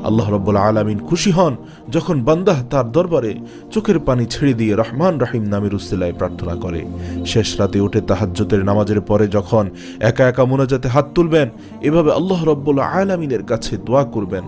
আল্লাহ রাব্বুল আলামিন খুশি হন যখন বান্দা তার দরবারে চোখের পানি ছেড়ে দিয়ে রহমান রহিম নামের উসিলায় প্রার্থনা করে। শেষ রাতে উঠে তাহাজ্জুদের নামাজের পরে যখন একা একা মুনাজাতে হাত তুলবেন, এভাবে আল্লাহ রাব্বুল আলামিনের কাছে দোয়া করবেন।